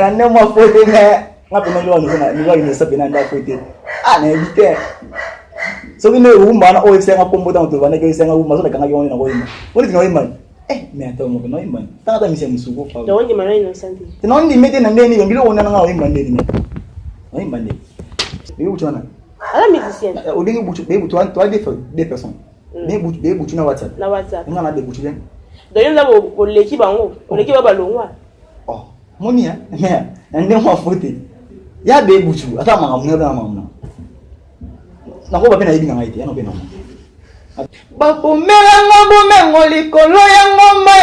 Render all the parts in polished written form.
mais on moi faute mais on peut nous va ça bien dans faute ah na éviter so we know woman na o senga kombo ta to bana ke senga woman so na kanga yona ko ima woni tino ima mais attends mo no ima tata mi se musuko fa do ndi mano innocent tino ndi mete na ndeni ngilo ona nga ima ndeni no ima ndeni ni uchona ala musicien o dingi butu be butu an toi des personnes be butu na WhatsApp nga na be butu den do yenda bo leki bango leki ba balongwa oh moni mais ndem mo fote ya be butu ata manga mo na mama na ko ba pena yibinga ngaite ya no pena bapomelanga bomengo likolo ya ngoma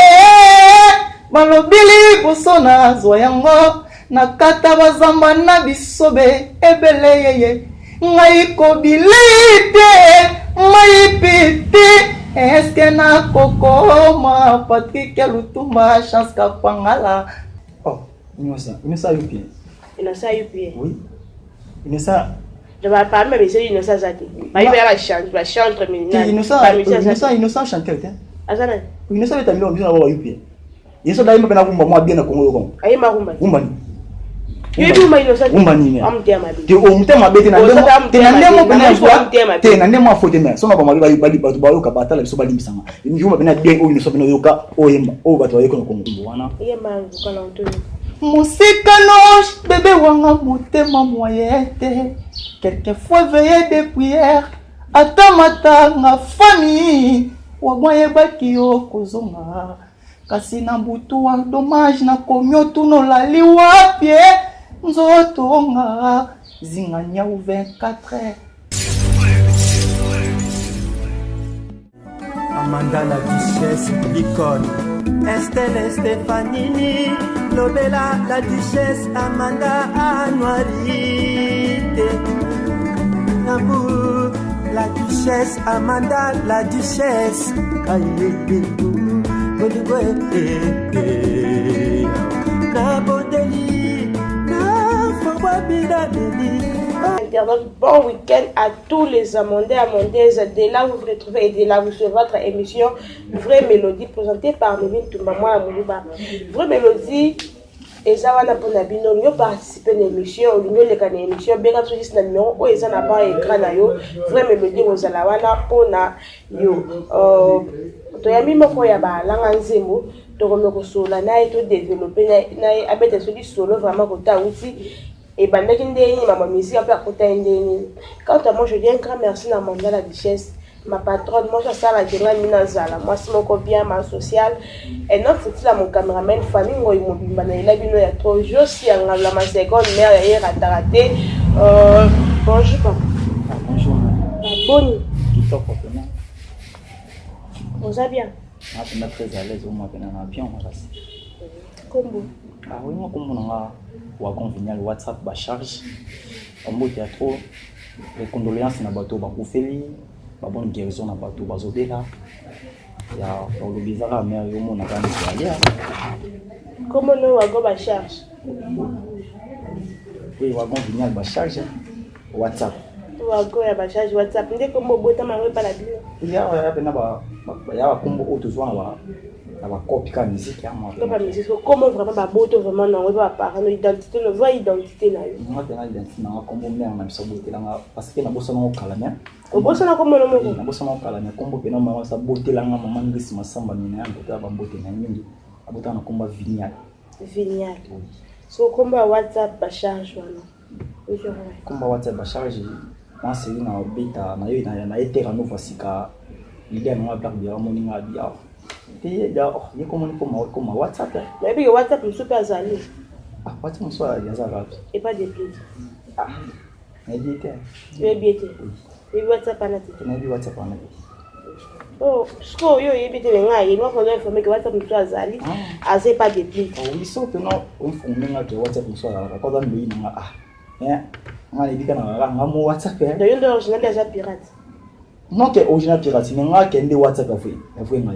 balobili bosona zwa yango nakata bazamba na bisobe ebele yeye ngai kobilite mai pite eske na kokoma Patrick Lutumba chance kapangala oh inosa yupi oui inosa je vais pas me laisser innocent zati mais il va la chantre mais innocent chanteur tiens azana innocent est amilo mbina wa yupi yeso dai mapena kumba mwa bien na kongo kongo ayi makumba umbani yebi ma innocent umbani amtema bi te o mtema beti na ndemo pena kwa te na ndemo afote me so na ba mali ba batu ba yoka batala biso ba limbisanga ndimo pena bien o innocent pena yoka o yemba o batu ayeko na kongo wana yema ngukala onto musika no bébé wanga motema moyete quelquefois veiller des prières atamata nga famille wa moye baki yo kozonga kasi na butu wa dommage na komyo tuno lali wapi nzoto nga zinganya u 24 heures Amanda la duchesse l'icône Estelle Stefanini Lobela la duchesse Amanda Anwarite Nabou la duchesse Amanda la duchesse Nabodeli Nafawabidabeli. Bon week-end à tous les Amandais, Amandaises. De là, vous vous retrouvez et de là, vous suivez votre émission Vraie Mélodie présentée par Mévin Toumbamoua Amoulouba. Vraie Mélodie, et ça va pour Nabino, nous participons à l'émission, nous avons l'émission, bien sûr, c'est un numéro, où ils ont un écran, Vraie Mélodie, vous allez avoir pour yo. Toyami moko ya ba langa nzembo to komeko sola na eto développer na abete soli solo vraiment kota outi et bandaki ndeni mama musique un peu à côté ndeni. Quant à moi je dis un grand merci à Amanda la duchesse, ma patronne, moi je sala kira mina zala, moi c'est mon bien ma social et non faut-il à mon cameraman famille ngoi mobimba na ila bino ya trop je suis en la ma seconde mère hier à taraté bonjour papa. Bonjour. Bonne. Kitoko pena. Vous allez bien? Ah, tu es très à l'aise, au moins, bien, bien, Combo. Ah oui, moi, comme on a convenu le WhatsApp, bah charge. On boit trop. Les condoléances na bateau, bah koufeli, bah bonne guérison na bateau, bah zobela. Ya, le bizarre, mais au moins, on a pas mis à Comment nous avons bah charge? Oui, on a convenu le charge. WhatsApp. Wago ya ba charge WhatsApp ndé kombo bota mangwe pa la bio. Ya pena ba kombo autozwa na ba copie ka musique ya moi. Pas musique, comment vraiment ba boto vraiment na ba parano identité, le vraie identité na yo. Moi pena identité na kombo mena na biso bote langa parce que na boso na okala nya. O boso na kombo no mo. Na boso na okala nya kombo pena mama sa bote langa mama ngisi masamba mina yango ta ba bote na mingi. Abota na kombo vignal. Vignal. So kombo WhatsApp ba charge wana. Kombo WhatsApp ba charge. Moi c'est une bêta na yo na etera no vasika l'idée na black bien moninga dia te da ye komoni comme WhatsApp mais puis WhatsApp super azali ah WhatsApp soit ya za et pas de plus ah mais bien tu es bien et WhatsApp ana te na bi WhatsApp ana oh sko yo ye bité nga ye no ko informer que WhatsApp soit azali azé pas de plus oh ils sont non informer nga que WhatsApp soit la ko da mbi na ah nga ne dika na nga mo WhatsApp de yon original déjà pirate non que original pirate mais nga kende WhatsApp afui nga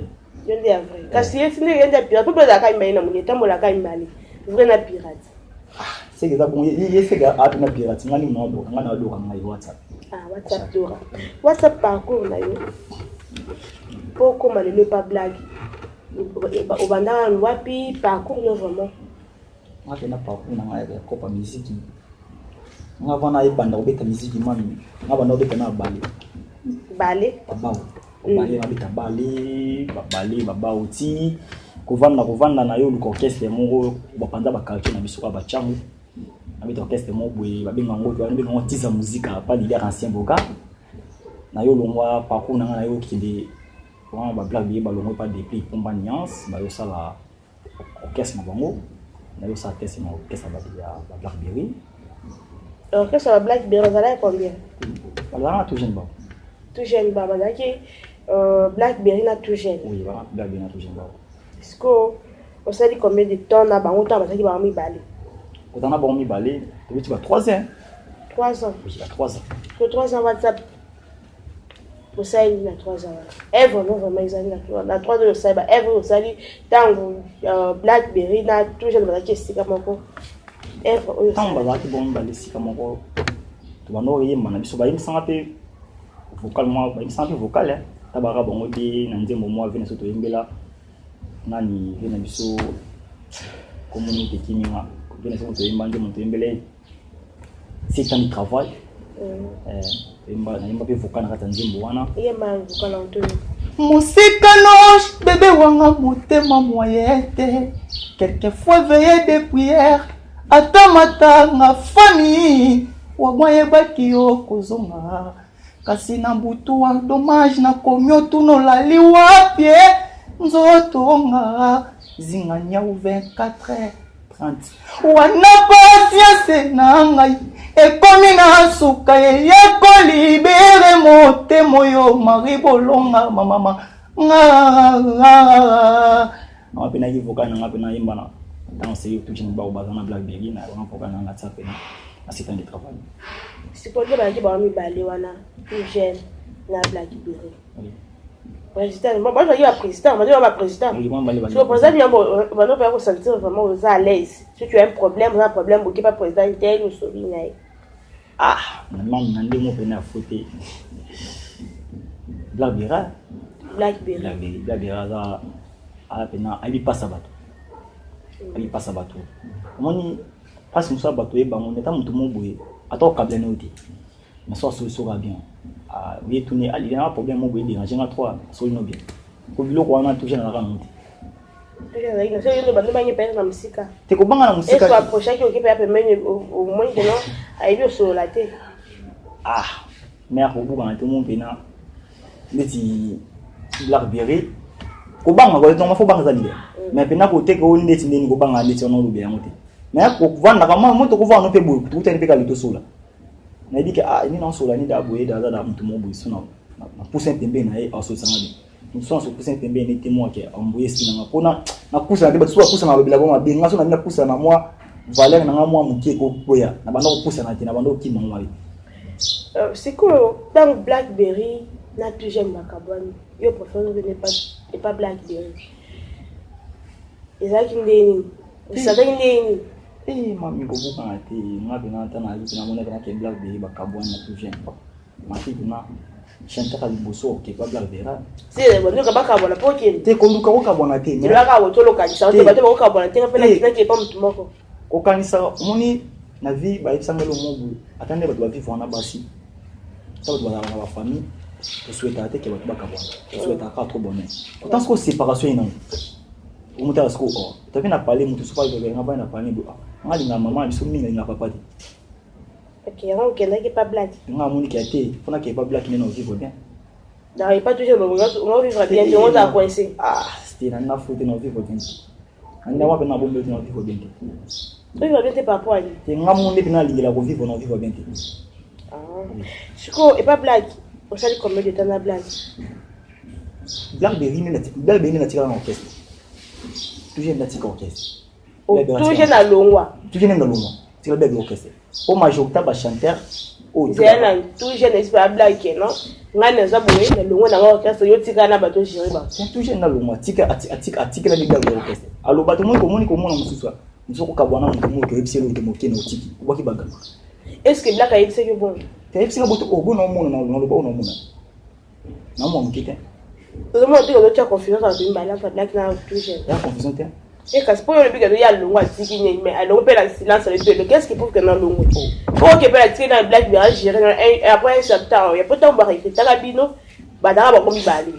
yon de vrai kasi yesi ne yon de pirate pour la ka imba na munye tambola ka imbali vrai na pirate ah c'est que ça bon yesi ga app na pirate nga ni mo do nga na do nga WhatsApp ah WhatsApp do WhatsApp parcours na yo pour comment le pas blague au banda wapi parcours non vraiment On a parcours dans copa musique. On a vana ibanda obeta musique mami. On a vana obeta na balé. Balé. Balé obeta balé baba oti. Kovanda na yo l'orchestre mongo bapanda ba culture na biso ba changu. Avec orchestre mo boye babenga ngo to babenga ngo tiza musique pas leader ancien boga. Na yo longwa parcours na yo kinde on ba blague ba longwa pas depuis combat nuance ba yo sala orchestre na bango. Na yo sa test na orchestre ba Blackberry. Orchestre ba Blackberry ça là combien? Voilà tout jeune ba. Tout jeune ba ba qui Blackberry na tout jeune. Oui, voilà Blackberry na tout jeune ba. Est-ce que on sait combien de temps na bango temps ba qui ba mi balé? Quand on a bon mi balé, tu vas 3 ans. 3 ans. Oui, il a 3 ans. Que 3 ans WhatsApp. Pour ça il y a 3 ans. Ever non vraiment ils ont na 3 ans ça ba ever au sali tango Blackberry na tout jeune ba qui c'est comme quoi. Ever tant ba qui bon balé c'est comme quoi. Tu vas no yemba na biso ba yim sanga pe vocalement ba yim sanga pe vocal hein. Tabara bongo de na nzembo mo avena soto yembela nani vena biso communauté kiminga vena soto yemba nzembo to yembele c'est un travail yemba pe vocal na kata nzembo wana yemba vocal onto musika noche bébé wanga motema moyen te quelquefois veiller des prières atamata nga famille wagwaye baki yo kozonga kasi na butu wa dommage na komyo tuno lali wapi nzoto nga zinganya u 24h30 wana patience na ngai ekomi na suka ye kolibere motemo yo mari bolonga mama nga pena kivoka na pena yimbana dans c'est tout jeune ba bazana Blackberry na on voka na ngata pena c'est un travail. C'est pour dire que ba mi balé wana tout jeune na Blackberry. Oui. Président, moi je dis à président, moi je dis à président. Oui, moi balé. Parce que président on va pas sentir vraiment à l'aise. Si tu as un problème, ou qui pas président tel ou souligner. Ah, maman nande mo pena fouté. Blackberry za a pena ali passa bato. Ali passa bato. Moni passe musa bato e bango neta mutu mo boye ato kabla na oti. Mais ça sera bien. Ah, oui tourner ali na problème mo boye déranger na 3 so no bien. Ko biloko wana toujours na ramonte. Te ko banga na musika. Est-ce approcher qui occupe à peu au moins que non aïe sur la tête. Ah, mère ko buka na tout mon pena. Neti Blackberry. Ko banga ko to ma fo banga za lié. Mais pena ko te ko ndeti ndeni ko banga ndeti ono lu bien mote. Mais ko vanda kama moto ko vanda pe boye tout tani pe ka lito sola. Na dit que ah ni non sola ni da boye da mutu mo boye sona na pousse tembe na e aso sanga. Nous sommes sur pousse tembe ni témoin que envoyer sina pona na pousse na ba so pousse na babila bo ma benga so na na pousse na moi valeur na moi mukie ko boya na banda ko pousse na tina banda ko kima ngwali. C'est que dans Blackberry na tout jeune makabani yo préfère ne pas Blackberry. Ezaki ndeni. Sadaki ndeni. Mami ko buka ati ngabe na tana ali na mona kana ke Blackberry bakabwana na tout jeune pas. Mati kuna chanta ka liboso ke pas Blackberry. C'est bon ka bakabwana poke. Te ko luka ko kabwana te. Te laka wo tolo kanisa te bato ko kabwana te ngapela kina ke pas mutu moko. Ko kanisa moni na vie ba isangelo mobu. Atande bato ba vivre na basi. Ça va dans la famille. Je souhaite arrêter que bato bakabwana. Je souhaite pas trop bonheur. Autant que séparation ina. O muta asko o. Tu viens na parler mutu sofa de ngaba na parler do. Ngali na maman biso minga na papa te. OK, on kenda ke pas blague. Nga moni ki ate, fona ke pas blague ni na vivre bien. Non, il pas toujours on va vivre bien, on va coincer. Ah, c'était na faute na vivre bien. Anda wa na bombe na vivre bien. Tu vas bien te papa ni. Te nga moni pina lingela ko vivre na vivre bien. Ah. Siko et pas blague. On sait combien de temps la blague. Blackberry ni na tika na orchestre. Toujours na tika orchestre. Toujours na longwa. Toujours na longwa. Tika Blackberry orchestre. Au majorité ba chanteur o zena toujours na pas blague non. Ngana za boye na longwa na orchestre yo tika na bato jiri ba. Toujours na longwa tika atika na Blackberry orchestre. Alo bato mo ko mona mususu. Nzoko kabwana mutu mo ko epselo to mo kene otiki. Ubaki baga. Est-ce que blague a c'est bon? Te epselo boto o bona mo na lo ba ona mo na. Na mo mkite. Tout le monde dit que tu as confiance en une balance blague na toujours. Ya confusion te. Et quand pour le big, il y a le long à Tiki, mais alors on peut la silence avec le qu'est-ce qui prouve que non le long. Pour que la tirer dans le black berry, gérer après un certain il y a pas de temps pour arrêter. T'as la bino, bah d'abord comme il va aller.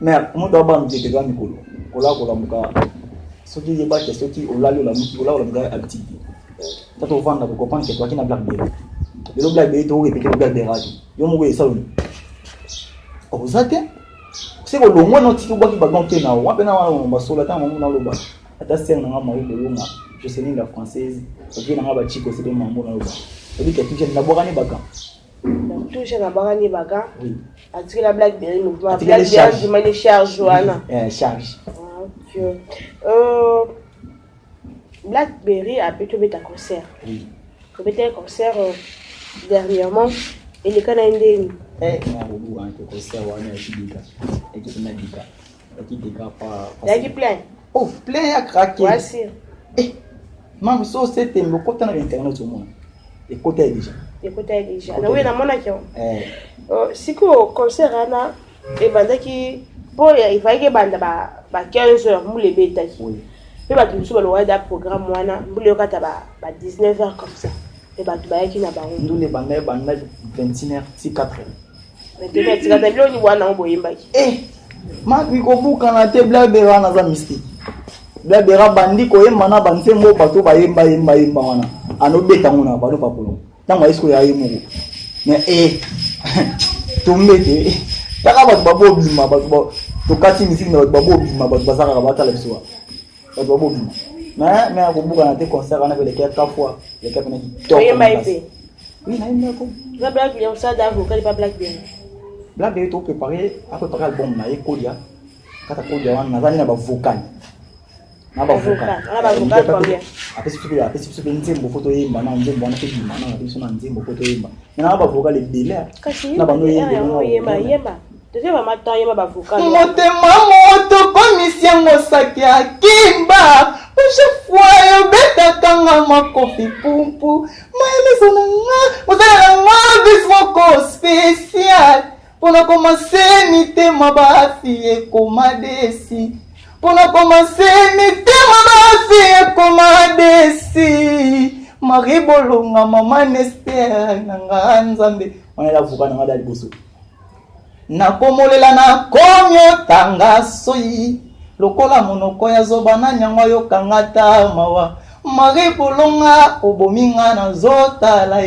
Mais moi d'abord je te donne Nicolo. Kola kola muka. Ce qui est pas que ce qui au là la muki au là la muka activité. Ça te vend pour comprendre que toi qui n'a blackberry. Le blackberry tu répéter le blackberry. Yo mo ça. Oh ça c'est que le moins notre bois qui va gonter na wa pena wa basola ta mamu na loba ata sen na mari de longa je sais ni la française ok na ba chiko c'est de mamu na loba et dit que tu viens na borani baka toujours na borani baka oui ati la blackberry mouvement blackberry du mal charge joana charge blackberry a plutôt fait un concert oui peut-être un concert dernièrement et les Canadiens na bobu un concert wana chibika et qui na dika qui dika pas il y a plein oh plein à craquer voici même so c'était le côté na internet au monde et côté déjà na oui na mona ki siko concert ana e bandaki pour il fallait que banda ba 15h mu le beta oui pe ba tu so ba da programme wana mbule okata ba 19h comme ça et ba tu ba yaki na bango nous les banda 21h si 4h mais tu vas te dire ni wana mboyemba ki maki kobuka na te blackberry wana za mystique blackberry bandi koyemba na bansembo bato bayemba yemba wana anobeta ngona balo pakolo tango esko ya yemo mais tombete taka bato babobima bato tokati misiki na bato babobima bato bazaka batala biso bato babobima mais kobuka na te concert wana pele kia fois le kia pena ki top yemba ipe oui na yemba ko la blackberry ça d'avo quand pas blackberry blackberry to préparer album na ekolia kata kolia wana nazali na ba vocal na ba vocal combien après si tu nzembo photo yemba na nzembo wana ke bima na biso na nzembo photo yemba na ba vocal ebele na ba no yemba tete ba mata yemba ba vocal motema moto commission ngosaki akimba chaque fois yo beta kanga makofi pumpu maelezo na nga mozala nga bismoko spécial pour commencer mitema bafi ekomadesi pour commencer mitema bafi ekomadesi Marie bolonga mama Nester nanga nzambe wana la vuka nanga dali boso nakomolela na komyo tanga soyi lokola monoko ya zoba na nyangwa yo kangata mawa Marie bolonga obominga na zotala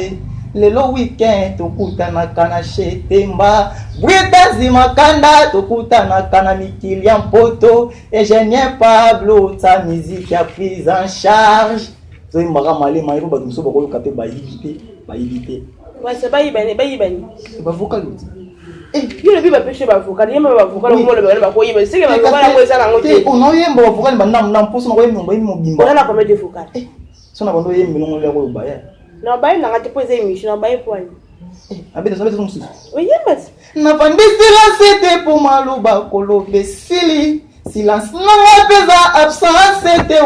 lelo weekend tokutanaka na Shetemba Bweta zimakanda tokutanaka na mikili ya mpoto Eugène Pablo ta musique ya prise en charge zoyi maka male mayiru bato mosusu bakoyoka pe bayibite ouais c'est bayibani bavocal yo le biba pêche ba vocal yema ba vocal mo le ba ko yema sike ba vocal ko sala ngote ono yemba ba vocal na mposo na ko yemba mobimba ona combien de vocal so na bando yemba ngo le ko ba ya na ba na ngati poser émission na ba point abete so beto musu oui yema na pandisi la c'était pour maloba kolobe sili silence na pesa absence c'était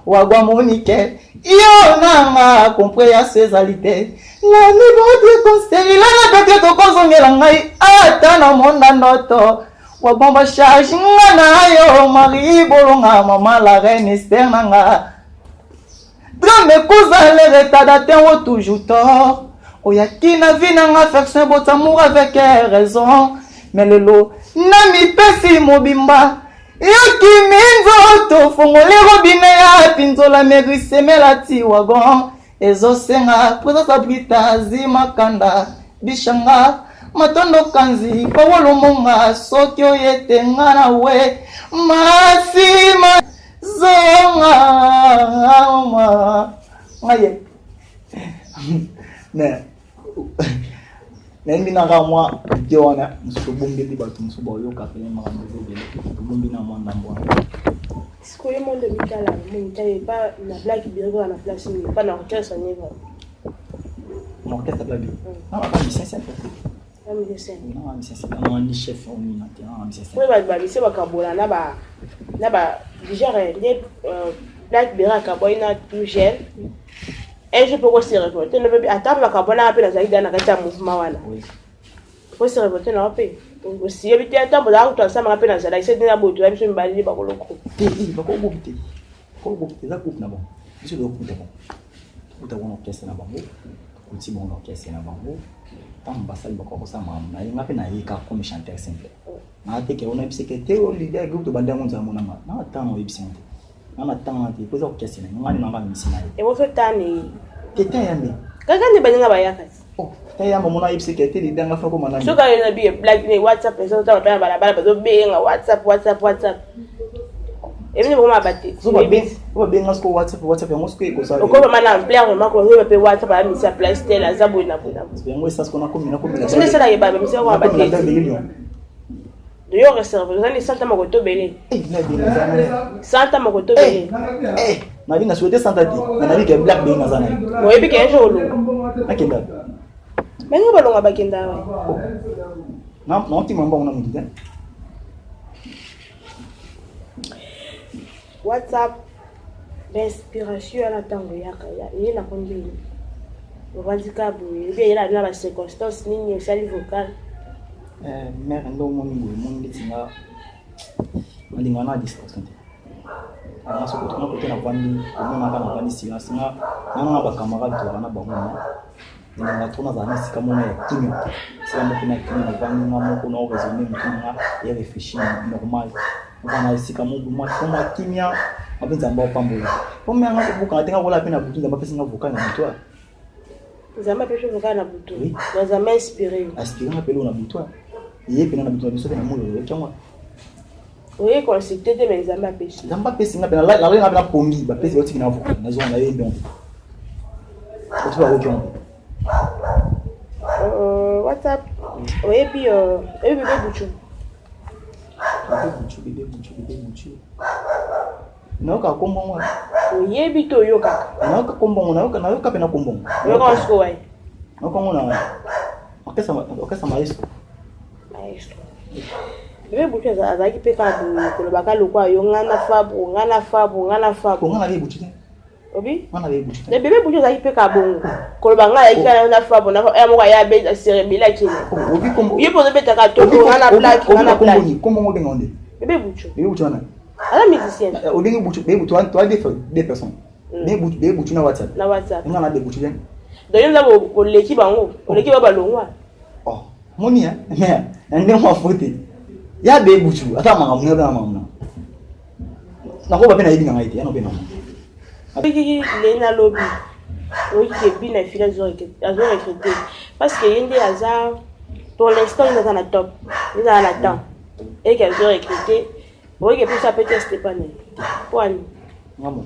wagwa monique yo nanga compris ya sezalité la libre conseil la tete to kozongela ngai ata na monda ndoto wa bomba charge ngana yo Marie bolonga mama la reine Esther nanga drame cousin le retardataire toujours tort oyaki na vie nanga faire un beau amour avec raison mais lelo na mi pesi mobimba yoki minzoto fongole robine ya pinzola merisemela ti wagon ezosenga présence abrita zimakanda bishanga matondo kanzi pawolo monga soki oyetenga na we masima zonga ngaye ne nemi na ramwa diona musu bombe di batu musu ba yo ka pe ma rambo be bombe na mwanda mbwa siko yo monde mikala mo taye pas na blague bien na place ni pas na orchestre ni va mon orchestre blague non pas mi sense ami de scène non mi sense non ni chef on ni non mi sense oui ba bise ba kabola na ba déjà les blague bien ka boy na tout gel et je peux aussi révolter ne veut attendre la carbone à peine dans un mouvement voilà oui faut se révolter na paix aussi habité à temps pour la route ça me rappelle dans ça c'est déjà beau tu as besoin de balayer par le coup ba ko bobité ko bobité za coupe na bon biso do coupe bon kuta wana orchestre na bango kuti bon orchestre na bango tant basal ba ko sa ma na nga pe na yika comme chanteur simple na te ke ona bisekete o leader groupe to banda ngonza mona ma na tano ebisente na tano te ko orchestre na ngani na ba misina et vous faites tani tete yambe kaka ni banyanga bayaka oh tayamba mona bisekete leader nga fa ko mana so ka na bi black ni WhatsApp personne ta ba bala ba zo benga WhatsApp et bien vraiment abatté so ba benga sko WhatsApp yango sko ko sa ko ba mana en plein vraiment ko ba pe WhatsApp ba mi sa place tel za bona yango ça ce qu'on a commis c'est ça là ba mi se ko abatté de yo réserve vous allez santa makoto belé santa makoto belé na binga souhaité santa ti na bi ke black benga zana mo ebi ke jolo akenda menga balonga bakenda na ti mambo na mutu te WhatsApp l'inspiration à la tango yaka il na kondi on va dire que il y a la circonstance ni sali vocal mère ndo moni ngwe moni tinga malinga na distance te ana so ko ko tena kwandi mona kana kwandi silence nga na ba camarade to na ba mona na tuna za nisi kama mona ya kimya sika mo kuna kimya kwandi ngamo kuna raisonner mtunga ya réfléchir normal bana sika mo mo kama kimya abenza mbao pambo ko me nga kubuka tenga wala pena butu ngamba pesa nga vocal na mtwa zama pesho vocal na butu zama inspiré nga pelo na mtwa yé pena na butu biso na moyo kyangwa oui consulter des mes zamba pesho zamba pesa nga pena la nga pena pongi ba pesa yoti na vocal na zo na yembe on ko tuba okyo WhatsApp oui puis bébé buchu naoka kombongo oyebi to yoka naoka kombongo naoka pena kombongo yoka sko wai naoka ngona okesa maestro bébé buchu azaki peka ko baka lokwa yo ngana fabu ngana be buchu obi ngana be buchu le bébé buchu azaki peka bongo ko banga yaki na fabu na ya mo ya be cerebela kile obi kombo yipo zo beta ka to ngana black kombongo de ngonde bébé buchu wana ala musicien olingi buchu be buchu toi des personnes be buchu na WhatsApp ngana be buchu den donc là bo leki bango leki ba balongwa oh moni ya ndio mafuti ya be buchu ata mangamuna na mamuna na ko ba pena yidi nganga ite ya no pena Bigi lena lobby oui que bien fila zo recruter parce que yende hasard pour l'instant il est dans la top il est dans la temps et qu'elles ont recruté oui que plus ça peut être Stéphane point ngamo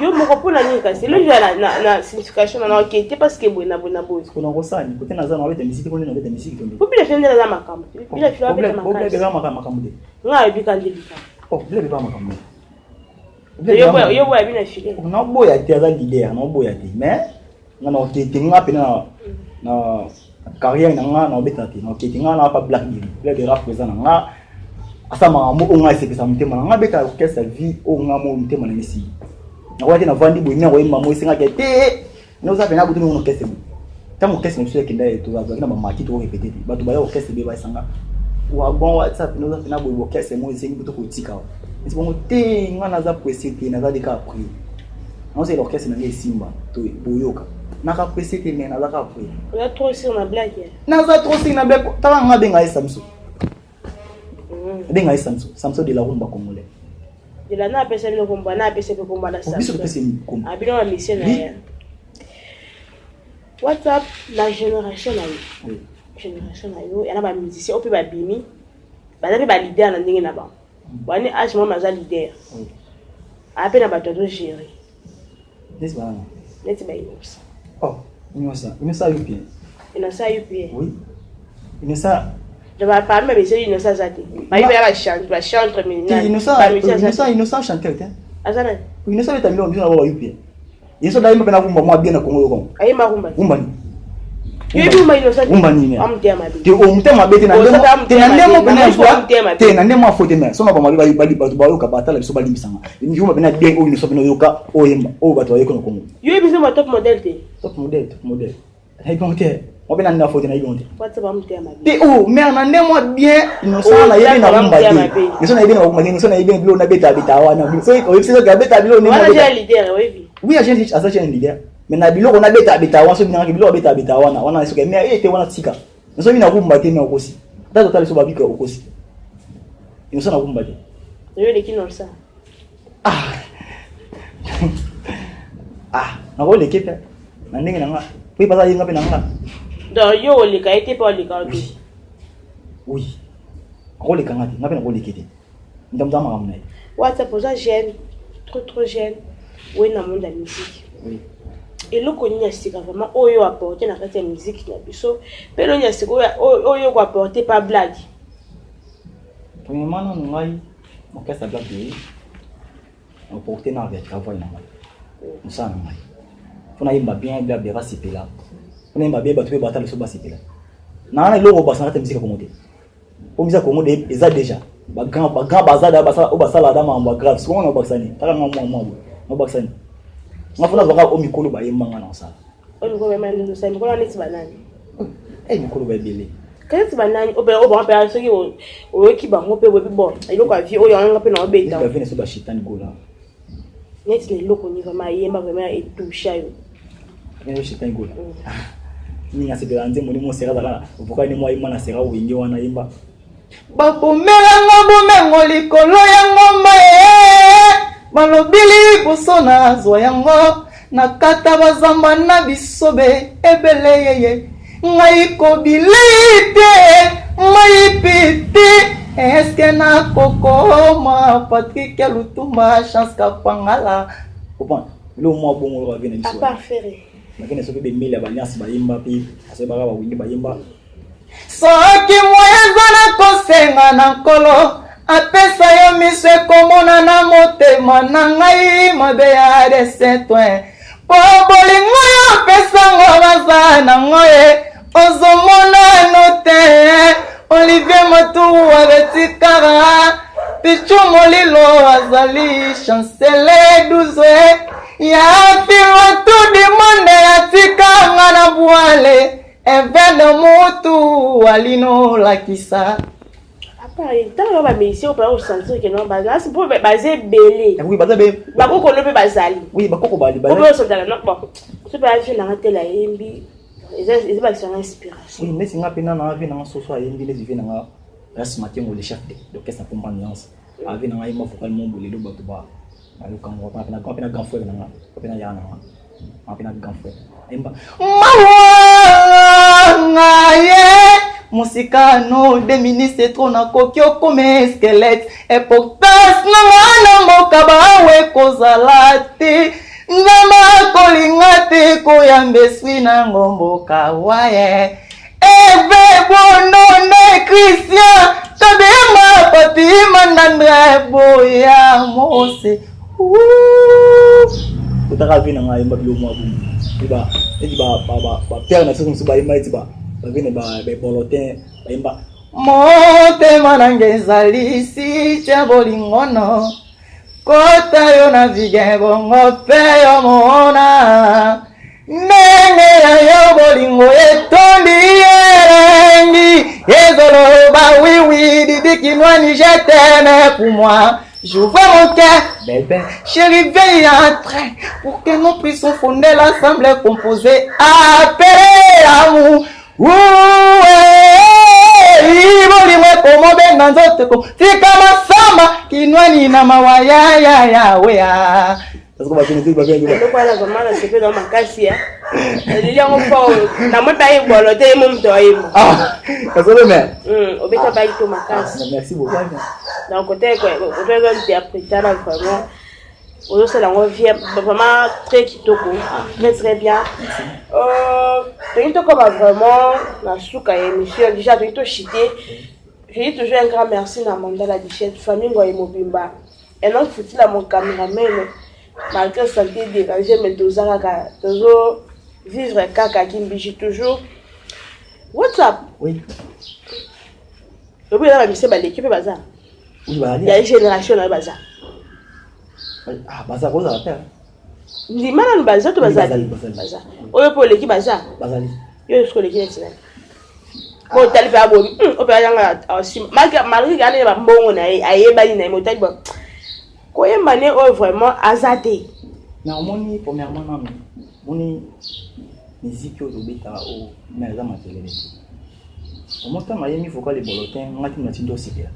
yo moko pona nika c'est le jeu na signification na enquête parce que bona boy kuna kosani kote na za na beta musique kote na beta musique tonde pour bien faire la makambo bien faire la makambo de nga ebikandi oh bile ba makambo yo boya bina file na boya te za leader na boya te mais ngana okete nga pena na carrière na nga na beta te na okete nga na pa black de rap présent nga asa makambo o nga sepesa mutema nga beta orchestre vie o nga mo mutema na misi na kwa tena vandi boyina ko yima mo isinga ke te no za pena butu no orchestre ta mo orchestre no sule kinda to za na mama kitu ko répéter ba to ba orchestre be ba sanga wa bon WhatsApp no za pena boy orchestre mo isinga butu ko tika c'est bon te ngana za presete na za deka après non c'est l'orchestre na simba to boyoka na ka presete mais na za ka après on a trop sur na blague na za trop sur na blague ta nga benga e Samsung benga e Samsung de la rumba congolais de la na pesa bino komba na pesa pe komba na sa biso pesa ni komba abino na mission na ya WhatsApp la génération na yo génération na yo yana ba musicien ope ba bimi ba za pe ba leader na ndenge na ba wani age mo maza leader ape na bato do gérer n'est-ce pas neti ba inosa oh inosa yupi inosa yupi oui inosa de ba parmi ba bese inosa zati ba yiba ba chante minina inosa chanteur te azana inosa beta milio mbina ba yupi inosa da yimba na kumba mwa bien na Kongo ko ayi makumba ni yebi uma inosa ni amtema bi te o mutema beti na ndemo bena kwa te na ndemo afote na sona ba mali ba yoka batala biso bali bisanga njuma bena bien o inosa bena yoka o yemba o bato ayeko na Kongo yebi zema top model te top model hay bon te On peut en faute na yonde. Te oh mère na ndemo bien innocent na yebe na kumbate. Innocent na yebe na kumbate, innocent na yebe bilo na beta wana. So o yebisa ka beta bilo ni. Wana j'ai leader oui. Oui, j'ai dit ça j'ai leader. Mais na bilo on a beta wana so bina bilo beta wana. Wana iso ke mais ete wana tika. Innocent bina kumbate na okosi. Ta total so babika okosi. Innocent na kumbate. Yo le kino ça. Na ko le kepe. Na ndenge na nga. Oui, pas ça yinga pe na nga. Donc yo le ka été pas le ka. Oui. Ko le kanga te, ngape na ko le kete. Ndamza makamna. WhatsApp pour ça jeune, trop jeune. Oui na monde la musique. Oui. Et le connu a sika vraiment oyo apporter na kati ya musique na biso. Pe lo nya sika oyo ko apporter pas blague. Premièrement non ngai, mon casse à blague. On porter na avec travail na ngai. Musa na ngai. Fona yimba bien blague de rasipela. Fona yimba bien batwe batale so basipela. Na loko basana ta musique komote. O musique komote eza déjà. Ba grand bazada basala o basala dama mba grave. So on basani. Taka ngamo no basani. Ngafuna zoka o mikolo ba yemba ngana osala. O ngo be mani no sai mikolo ni tibanani. Mikolo ba bele. Quand tibanani o ba pe so ki o ki ba ngo pe we bi bon. Ilo kwa vi o yo nga pe na o be ta. Ba vene so ba shitani gola. Net le loko ni vraiment yemba vraiment et toucha yo. Nyo shitani gola. Ni ngase de anze moni mo sera dala. Obuka ni mo ayima na sera wingi wana yimba. Bakomela ngobumengo likolo ya ngomba balobili bosona zwa yango nakata bazamba na bisobe ebele yeye ngai kobilite mai piti eske na kokoma Patrick Lutumba chance kapangala Opan lo mo bongo ba vene biso. Parfait. Makene so be mila ba nyasi ba yimba pi ase ba wingi ba yimba. Soki moyeza na kosenga na nkolo apesa yo miso ekomona na motema na ngai mabe ya desetwe po bolingo yo opesango baza nango ye ozomona no te Olivier Maturu abetikara Pichu Molilo azali chancele 12 ya firo tout du monde atika ngana boale Evene mutu walino lakisa. Après, tant ba mission pour au sentir que non base, c'est pour baser belé. Oui, baza be. Ba ko no be bazali. Oui, ba ko bali Ba ko so dala non bon. C'est pas je na tela yembi. Ils ba sur inspiration. Oui, mais singa pena na avi na soso yembi les vivena nga. Ras matin le chef de l'orchestre pour ambiance. Avi na yema vocal mon bolelo ba to ba. Alu kan wa pena grand frère na nga. Pena ya na nga. Pena grand frère. Emba. Mawangaye Musikano de ministre trop na kokyo comme squelette et pourtant na mboka bawe kozalati ngama kolingate koyambeswi na ngomboka waye ebe bono ne Christian tobema patima ndandre boya mose Utaka vina nga yemba bilo mo abu. Diba, ba père na soso ba yemba diba. Ba vina ba bolotin ba yemba. Motema nange ezali si tia bolingono kota yo na vige bongo pe yo mona nene ya yo bolingo etondi erengi ezoloba oui oui didi kinwani je t'aime pour moi. J'ouvre mon cœur, bébé, chérie, veille en train pour que nous puissions fonder l'assemblée composée appelée amour. Ibolimo komobe na nzote ko tika masamba kinwani na mawaya ya wea. Parce que ba vina ba vina. Le quoi la vraiment c'est fait dans ma cassia. Il y a un fort na mo tayi bolote mo mtoyi. Parce que mais. Obeta ba ito makasi. Merci beaucoup. Donc côté quoi, on peut interpréter vraiment. On se la revient vraiment très kitoko, très bien. Tu comme vraiment la souka émission déjà tu es chité. Je dis toujours un grand merci à Mandala Dichette, famille Ngoye Mobimba. Et non faut-il à mon caméraman malgré santé dérangée mais dosaka toujours vivre kaka kimbichi toujours. WhatsApp. Oui. Et puis là monsieur ba l'équipe bazar. Oui ba. Il y a une génération dans bazar. Ah bazar quoi ça faire? Ndimana bazar to bazar. Bazar. Oyo pour l'équipe bazar. Bazali. Yo ce que les gens bon tali ba bo o ba yanga aussi malgré gane ba mbongo na ayeba ni na motali ba ko yemba ne o vraiment azate mais au moins premièrement non moni musique au beta au mais ça m'a télé au moins quand mayemi faut les bolotins ngati na tindo sipia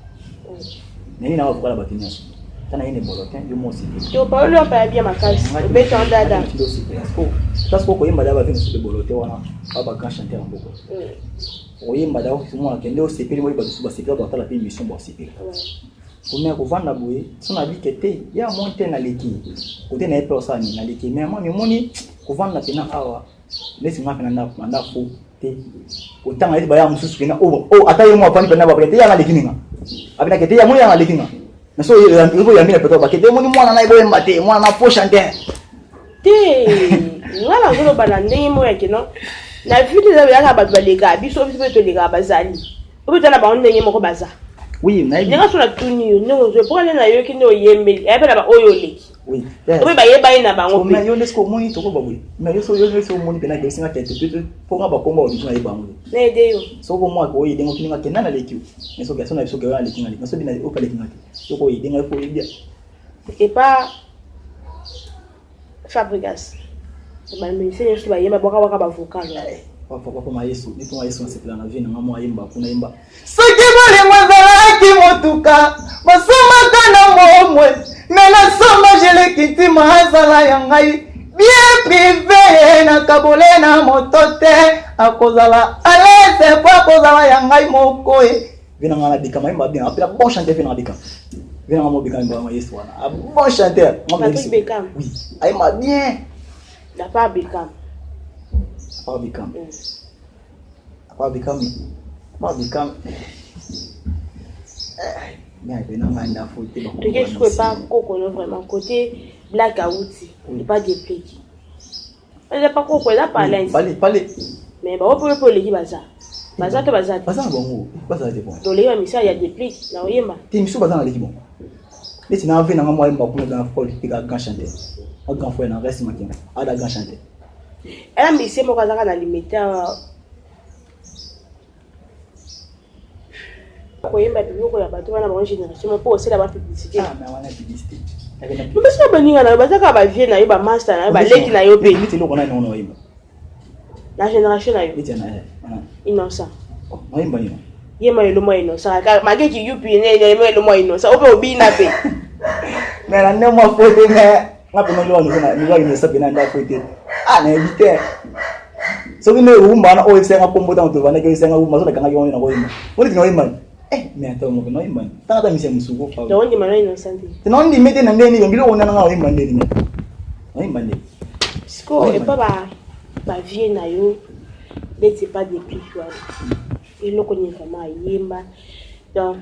nini na wafuka la batini aso tana yene bolotins yo mo sipia to pa lo pa bien makasi beta ndada tindo sipia parce que ko yemba da ba venu sur bolotin wana ba grand chanteur mboko oyemba da okimo akende o sipia mo ba suba sipia ba tala pe mission bo sipia Pour kovanda boye so na bikete ya monte na leki kote na epe osani na leki mais moi moni kovanda pena awa lesi nga pena nda fo te otanga eti baya mususu pena ata yo mo apani pena ba pete ya na leki ninga abina kete ya mo ya na leki nga na so yo ya mina peto ba kete moni mwana na ibo mbate mwana na po chanter te ngala ngolo bana ndenge mo yake no na vite za ya ba balega biso biso to lega bazali obitana ba ndenge mo ko baza. Oui, mais il y a sur la tournure, non, je prends les naïeux qui n'ont yémé, et puis là-bas, oyoleki. Oui, oui, bah, yé, bah, il n'a pas on mais yo lesko moni to ko babui. Mais yo so yo lesko moni pena ke singa tete peut pour ngaba komba odi na yeba moni. Ne de yo. So ko mo ko yede ngo kininga tena na leki. Mais so gaso na biso gawa leki ngali. So bina o pa leki ngati. So ko yede ngo ko yede. Et pas Fabregas. Bah, mais c'est juste bah, yéma boka boka bah vocal. Papa ma Yesu, ni tuma Yesu nsepela na vie na ngamo ayimba kuna yimba. Soki bole mwazalaki motuka, basoma kana momwe, mena soma jele kitima hazala ya ngai, bien privé na kabole na motote, akozala alese po akozala ya ngai mokoe. Vina ngana dika mayimba bien, apela bon chanteur vina dika. Vina ngamo bika ngamba ma Yesu wana. Bon chanteur, ngamo Yesu. Oui, ayimba bien. La pas Beckham. Pas Beckham. Pas Beckham. Pas Beckham. Mais il y a un faute. Tu sais pas qu'on vraiment côté Black Awuti, il pas de plique. Il n'est pas qu'on peut pas parler. Parler. Mais on peut les baza. Baza que baza. Baza bon. Baza de bon. Dans les missions il y a des pliques. Na oyema. Ti misu baza na l'équipe bon. Les tina vient na moi il m'a pour dans folle qui grand chanteur. Un grand frère na reste matin. A da grand chanteur. Elle a mis c'est moi quand on a limité koyemba biloko ya bato wana ba génération po aussi la ba publicité. Ah mais wana publicité. Mais parce que baninga na bazaka ba vie na yo ba master na ba leki na yo pe. Ni telo kona no yimba. La génération na yo. Ni tena innocent. Oh, no yimba ni. Yema yo mo innocent. Ka mageki yupi ne yema yo mo innocent. Ope obina pe. Mais la ne mo fote mais ngapi no lo no na ni wa ni sabi na nda fote. Ah na evite. So ni umba na o isenga pombo ta to bana ke isenga umba so da kanga yo na ko yimba. Woni tino yimba. Mais attends, moi, non, il t'as pas mis un moussou. Donc, il m'a innocent. Non, il mettait un nez, il on a un mandé. Non, il mandé. Sco, et pas ma vie, naïo, n'était pas des plus choix. Il ne connaît vraiment yéma. Donc,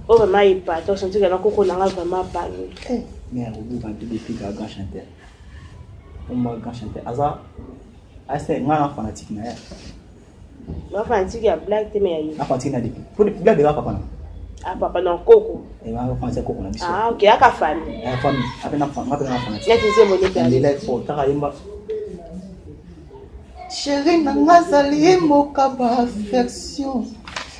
oh, vraiment, il pas. Donc, senti que la coco n'a vraiment pas. Mais au bout, quand tu défies un grand chanteur, on va grand chanteur. Asa, c'est un fanatique. Ma fanatique ya black te me yayi. Na fanatique na depuis. Pour black de papa na. Ah papa non coco. Et ma fanatique coco na biso. Ah OK, aka famille. La famille, après na fanatique. Ya tise mo depuis. Il est fort, ta yimba. Chérie nanga zali moka ba affection.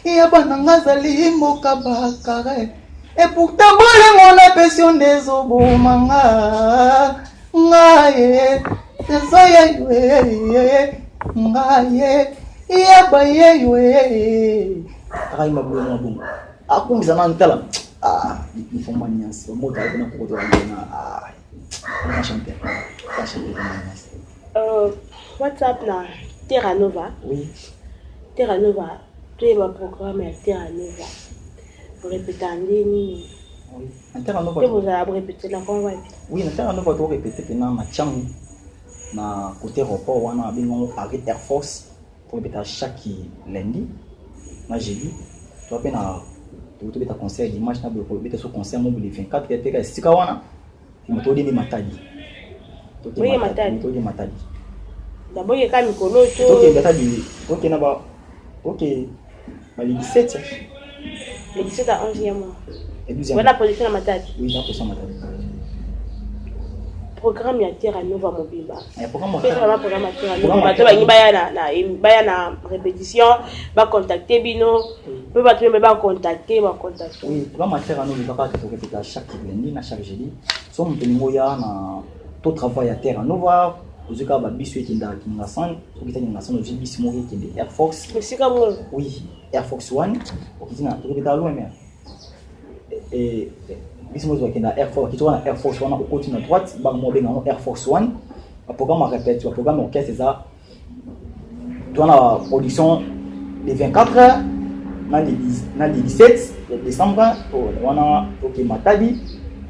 Ya bana nanga zali moka ba carré. Et pourtant bolingo na passion des obomanga. Ngaye, tesoya ywe. Ngaye. Iya baye ywe akaimba bule mwa bongo akumbiza na ntala il faut manias mo ta na ko to na na chanter WhatsApp na Terra Nova. Oui. Terra Nova, tu es ma programme à Terra Nova. Vous répétez en ligne. Oui. Terra Nova. Vous allez répéter la convoi. Oui, na Terra Nova to répéter que na changu na côté report wana bingo Paris Air Force. Pour répéter chaque lundi, na jeudi, tu vas na tu vas concert dimanche na pour répéter ce concert mobile 24 et c'est quoi wana tu me donnes des matadi. Oui, matadi. Tu donnes matadi. D'abord il y a quand même colo to. OK, matadi. OK na ba. OK. Ba le 17. Le 17 à 11e mois. Et 12e. Voilà la position de matadi. Oui, la position matadi. programme ya Terra Nova Mobimba. Programme ya Terra Nova. Bato ba baya na répétition, ba contacter bino, peut ba contacter. Oui, programme ya Terra Nova ka to répéter chaque lundi na chaque jeudi. So mon telingo ya na to travail ya Terra Nova. Vous avez un bus qui est dans la salle, qui est dans la salle, qui est dans Air Force. Oui, Air Force One. Qui est dans loin mais. Et bis qui est dans Air Force, qui est dans Air Force One, au côté de droite, bah moi bien dans Air Force One. Le programme répète, le programme orchestre c'est ça. Dans la production les 24 heures, dans les 17 décembre, on a OK Matadi.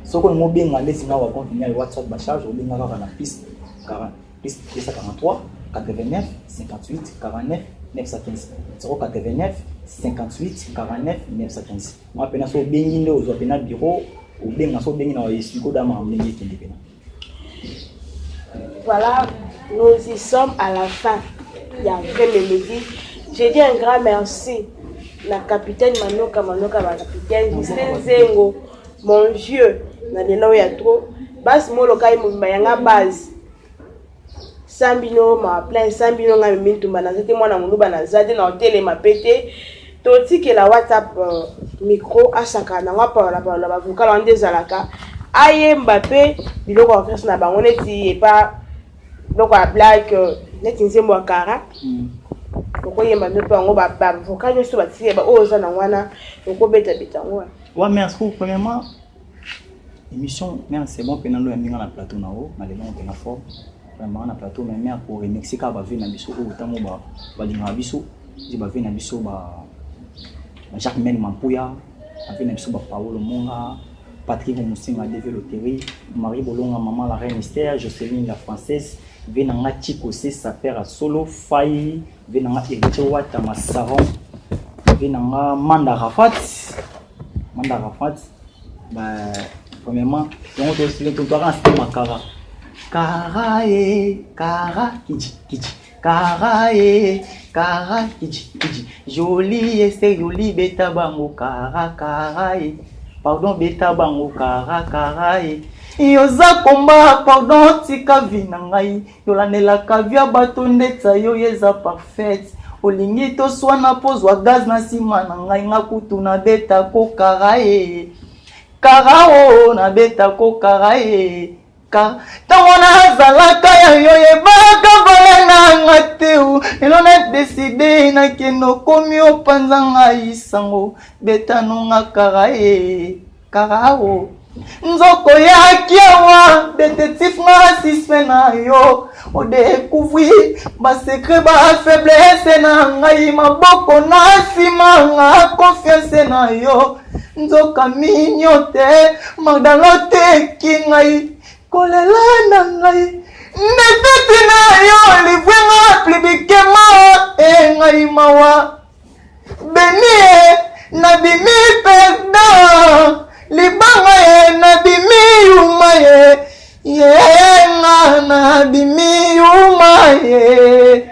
Ce qu'on m'a bien demandé c'est on va continuer le WhatsApp charge, on bien avoir la piste 243 89 58 49 915 089 58 49 915. Moi pena so bengi ndo zo pena bureau ou benga so bengi na studio da ma mbengi kende pena. Voilà, nous y sommes à la fin. Il y a vrai mélodie. J'ai dit un grand merci la capitaine Manoka la capitaine Justin Zengo mon Dieu na lelo ya trop bas molo kai mo bayanga base Sambino ma plein Sambino nga mintumba na zete mwana muluba na zade na hôtel ma pété toti que la WhatsApp micro asaka na ngapa la ba vukala ande zalaka aye Mbappé biloko office na bango neti et pas donc à blague neti nzembo akara ko yemba ndoto ngo ba vukala so batie ba oza na wana ko beta ngwa Ouais, merci beaucoup. Premièrement, émission, c'est bon, pendant le minga na plateau na haut, na lelo on na fort. Vraiment na plateau mais merci pour Mexique ba venir na biso au tamo ba linga biso, di ba venir na biso ba Jacques Men Mampuya, ba venir na biso ba Paolo Monga, Patrick Musinga Develoterie, Marie Bolonga maman la reine Esther, Jocelyne la française, venanga Chico c'est sa père à solo Faye, venanga Héritier Wata Massaron, venanga Manda Rafat, bah, premièrement, on te dit que tu as un makara. Kara, kiji. Kara, kiji. Joli, c'est joli, beta bango, kara, pardon, beta bango, kara. Yoza komba, pardon, tika vinangai. Yolanela kavia batondeta, yo yeza parfaite. Olingi to swana pozwa gaz na sima na ngai nga kutu na beta ko karae karao na beta ko karae ka tangona zalaka ya yo yebaka balanga ngateu elona décider na keno komi opanza ngai sango beta no nga karae karao nzoko ya kiawa détective nga sispe na yo o découvrir ba secret ba faiblesse na ngai maboko na sima nga confiance na yo nzoka minyote magdalote ki ngai kolela na ngai netete na yo livre nga plibikema e ngai mawa benie na bimi perdant libanga ye na bimi yuma ye na bimi yuma ye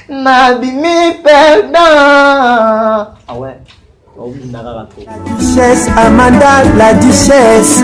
na bimi perdant. Ah ouais, Duchesse Amanda la duchesse.